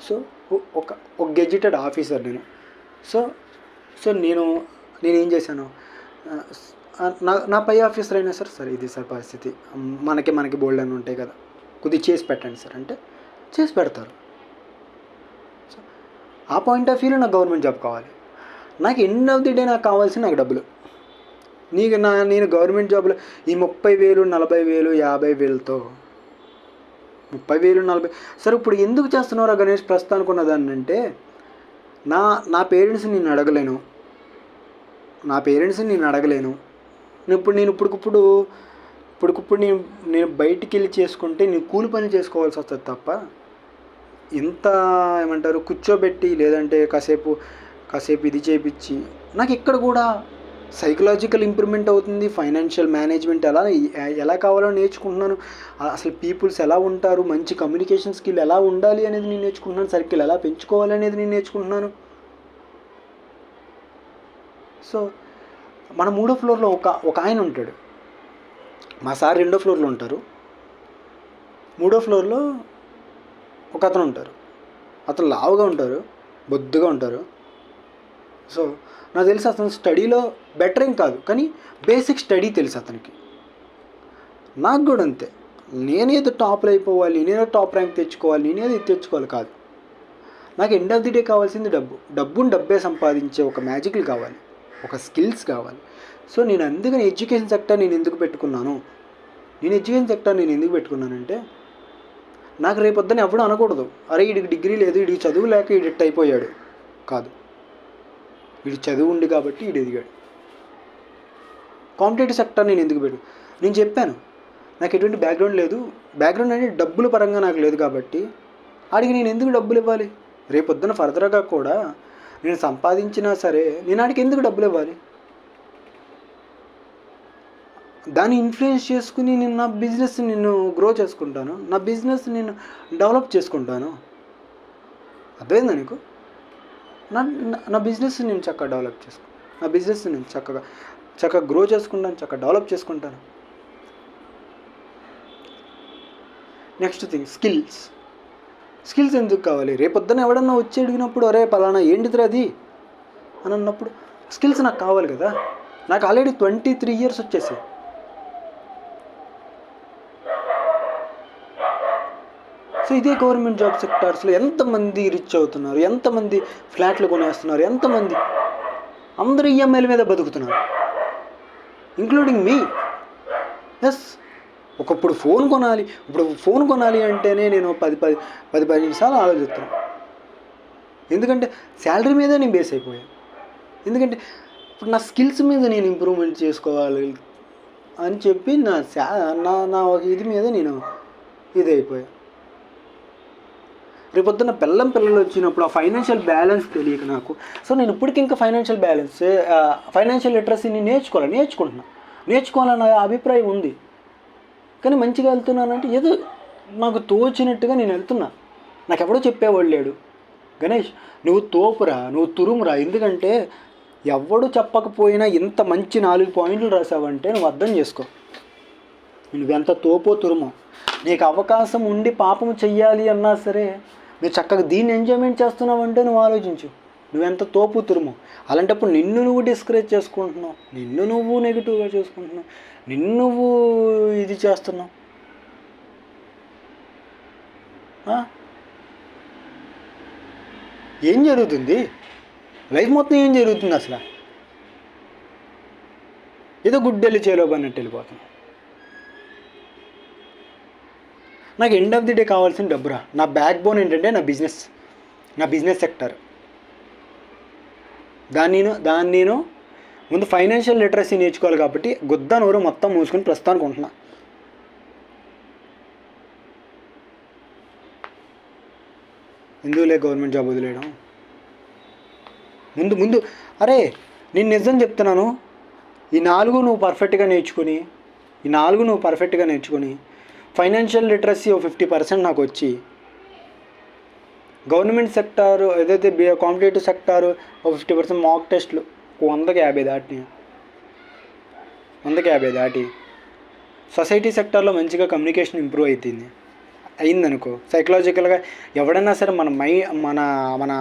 So ఒక ఒక gazetted officer నేను. సో సో నేనేం చేశాను, నా నా పై ఆఫీసర్ అయినా సార్ ఇది సార్ పరిస్థితి, మనకి బోల్డ్ అని ఉంటాయి కదా, కొద్దిగా చేసి పెట్టండి సార్ అంటే చేసి పెడతారు. సో ఆ పాయింట్ ఆఫ్ వ్యూలో నాకు గవర్నమెంట్ జాబ్ కావాలి. నాకు ఎండ్ ఆఫ్ ది డే నాకు కావాల్సిన నాకు డబ్బులు. నేను గవర్నమెంట్ జాబ్లో ఈ 30,000 40,000 50,000తో 30,000 40 సరే ఇప్పుడు ఎందుకు చేస్తున్నారా గణేష్ ప్రస్తుతానికి ఉన్నదాన్ని అంటే, నా పేరెంట్స్ని నేను అడగలేను. ఇప్పటికిప్పుడు నేను బయటికి వెళ్ళి చేసుకుంటే నేను కూలి పని చేసుకోవాల్సి వస్తుంది తప్ప, ఇంత ఏమంటారు కూర్చోబెట్టి లేదంటే కాసేపు ఇది చేయించి నాకు ఇక్కడ కూడా సైకలాజికల్ ఇంప్రూవ్మెంట్ అవుతుంది. ఫైనాన్షియల్ మేనేజ్మెంట్ ఎలా కావాలో నేర్చుకుంటున్నాను. అసలు పీపుల్స్ ఎలా ఉంటారు, మంచి కమ్యూనికేషన్ స్కిల్ ఎలా ఉండాలి అనేది నేను నేర్చుకుంటున్నాను. సర్కిల్ ఎలా పెంచుకోవాలి అనేది నేను నేర్చుకుంటున్నాను. సో మన 3వ ఫ్లోర్లో ఒక ఆయన ఉంటాడు. మా సార్ 2వ ఫ్లోర్లో ఉంటారు. 3వ ఫ్లోర్లో ఒక అతను ఉంటారు. అతను లావుగా ఉంటారు, బొద్దుగా ఉంటారు. సో నాకు తెలిసి అతను స్టడీలో బెటర్ ఏం కాదు, కానీ బేసిక్ స్టడీ తెలుసు అతనికి. నాకు కూడా అంతే. నేనేదో టాప్లో అయిపోవాలి, నేనేదో టాప్ ర్యాంక్ తెచ్చుకోవాలి, నేనేదో ఇది తెచ్చుకోవాలి కాదు. నాకు ఎండ్ ఆఫ్ ది డే కావాల్సింది డబ్బే సంపాదించే ఒక మ్యాజిక్లు కావాలి, ఒక స్కిల్స్ కావాలి. సో నేను అందుకని ఎడ్యుకేషన్ సెక్టర్ నేను ఎందుకు పెట్టుకున్నానంటే, నాకు రేపొద్దున ఎప్పుడూ అనకూడదు, అరే వీడికి డిగ్రీ లేదు, వీడికి చదువు లేక వీడిట్ అయిపోయాడు కాదు. వీడి చదువు ఉంది కాబట్టి వీడు ఎదిగాడు. కాంపిటేటివ్ సెక్టర్ నేను చెప్పాను, నాకు ఎటువంటి బ్యాక్గ్రౌండ్ లేదు. బ్యాక్గ్రౌండ్ అంటే డబ్బుల పరంగా నాకు లేదు కాబట్టి ఆడికి నేను ఎందుకు డబ్బులు ఇవ్వాలి? రేపొద్దున ఫర్దర్గా కూడా నేను సంపాదించినా సరే నేను ఆడికి ఎందుకు డబ్బులు ఇవ్వాలి? దాన్ని ఇన్ఫ్లుయెన్స్ చేసుకుని నేను నా బిజినెస్ గ్రో చేసుకుంటాను, నా బిజినెస్ నేను డెవలప్ చేసుకుంటాను. అర్థమైందా నీకు? నా బిజినెస్ నేను చక్కగా డెవలప్ చేసుకుంటాను, నా బిజినెస్ నేను చక్కగా గ్రో చేసుకుంటాను, చక్కగా డెవలప్ చేసుకుంటాను. నెక్స్ట్ థింగ్ స్కిల్స్ ఎందుకు కావాలి? రేపొద్దున ఎవడన్నా వచ్చి అడిగినప్పుడు అరే పలానా ఏంటిదిరా అది అని అన్నప్పుడు స్కిల్స్ నాకు కావాలి కదా. నాకు ఆల్రెడీ 23 years వచ్చేసాయి. సో ఇదే గవర్నమెంట్ జాబ్ సెక్టార్స్లో ఎంతమంది రిచ్ అవుతున్నారు, ఎంతమంది ఫ్లాట్లు కొనేస్తున్నారు, ఎంతమంది అందరూ ఈఎంఐల మీద బతుకుతున్నారు, ఇంక్లూడింగ్ మీ. ఎస్, ఒకప్పుడు ఫోన్ కొనాలి అంటేనే నేను 10 నిమిషాలు ఆలోచిస్తాను. ఎందుకంటే శాలరీ మీదే నేను బేస్ అయిపోయాను. ఎందుకంటే ఇప్పుడు నా స్కిల్స్ మీద నేను ఇంప్రూవ్మెంట్ చేసుకోవాలి అని చెప్పి నా ఇది మీద నేను ఇది అయిపోయాను. రేపొద్దున పిల్లలు వచ్చినప్పుడు ఆ ఫైనాన్షియల్ బ్యాలెన్స్ తెలియక నాకు, సో నేను ఇప్పటికి ఇంకా ఫైనాన్షియల్ లిటరసీని నేర్చుకోవాలన్న అభిప్రాయం ఉంది. కానీ మంచిగా వెళ్తున్నానంటే ఏదో నాకు తోచినట్టుగా నేను వెళ్తున్నా. నాకు ఎవడో చెప్పేవాడు లేడు, గణేష్ నువ్వు తోపురా, నువ్వు తురుమురా. ఎందుకంటే ఎవడు చెప్పకపోయినా ఇంత మంచి 4 పాయింట్లు రాసావంటే నువ్వు అర్థం చేసుకో, నువ్వెంత తోపో తురుమో. నీకు అవకాశం ఉండి పాపం చెయ్యాలి అన్నా సరే నువ్వు చక్కగా దీన్ని ఎంజాయ్మెంట్ చేస్తున్నావంటే నువ్వు ఆలోచించు, నువ్వెంత తోపు తురుమో. అలాంటప్పుడు నిన్ను నువ్వు డిస్కరేజ్ చేసుకుంటున్నావు, నిన్ను నువ్వు నెగిటివ్గా చేసుకుంటున్నావు, నిన్ను నువ్వు ఇది చేస్తున్నావు. ఏం జరుగుతుంది లైఫ్ మొత్తం? ఏం జరుగుతుంది అసలు? ఏదో గుడ్డెళ్ళి చేలోపు అన్నట్టు వెళ్ళిపోతున్నాం. నాకు ఎండ్ ఆఫ్ ది డే కావాల్సిన డబ్బురా. నా బ్యాక్ బోన్ ఏంటంటే నా బిజినెస్ సెక్టర్. దాన్ని నేను ముందు ఫైనాన్షియల్ లిటరసీ నేర్చుకోవాలి కాబట్టి నోరు మొత్తం మూసుకొని ప్రస్తుతానికి ఉంటున్నా. ఎందుకులే గవర్నమెంట్ జాబ్ వదిలేయడం. ముందు అరే నేను నిజం చెప్తున్నాను, ఈ 4 నువ్వు పర్ఫెక్ట్గా నేర్చుకొని ఫైనాన్షియల్ లిటరసీ 50% నాకు వచ్చి, గవర్నమెంట్ సెక్టారు ఏదైతే కాంపిటేటివ్ సెక్టారు 50% మాక్ టెస్ట్లు 100కి 50 దాటి సొసైటీ సెక్టార్లో మంచిగా కమ్యూనికేషన్ ఇంప్రూవ్ అవుతుంది, అయిందనుకో, సైకలాజికల్గా ఎవడైనా సరే మన మన మన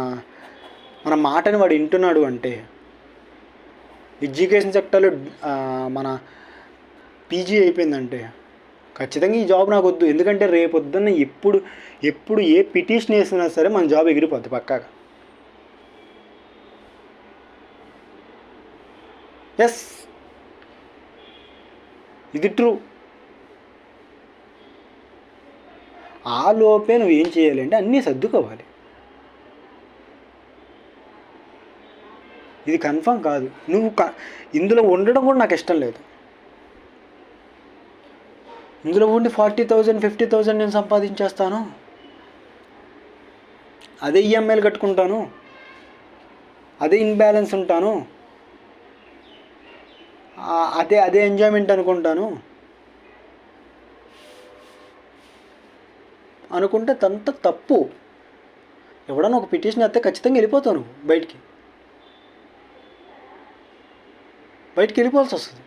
మన మాటని వాడు వింటున్నాడు అంటే, ఎడ్యుకేషన్ సెక్టర్లో మన పీజీ అయిపోయిందంటే ఖచ్చితంగా ఈ జాబ్ నాకు వద్దు. ఎందుకంటే రేపొద్దున్న ఎప్పుడు ఏ పిటిషన్ వేసినా సరే మన జాబ్ ఎగిరిపోద్ది పక్కాగా. ఎస్, ఇది ట్రూ. ఆ లోపే నువ్వు ఏం చేయాలి అంటే అన్నీ సర్దుకోవాలి. ఇది కన్ఫర్మ్ కాదు. నువ్వు ఇందులో ఉండడం కూడా నాకు ఇష్టం లేదు. ఇందులో ఉండి 40,000 50,000 నేను సంపాదించేస్తాను, అదే ఈఎంఐలు కట్టుకుంటాను, అదే ఇన్బ్యాలెన్స్ ఉంటాను, అదే ఎంజాయ్మెంట్ అనుకుంటాను అనుకుంటే అంత తప్పు. ఎవడన్నా ఒక పిటిషన్ వేస్తే ఖచ్చితంగా వెళ్ళిపోతాను, బయటికి వెళ్ళిపోవాల్సి వస్తుంది.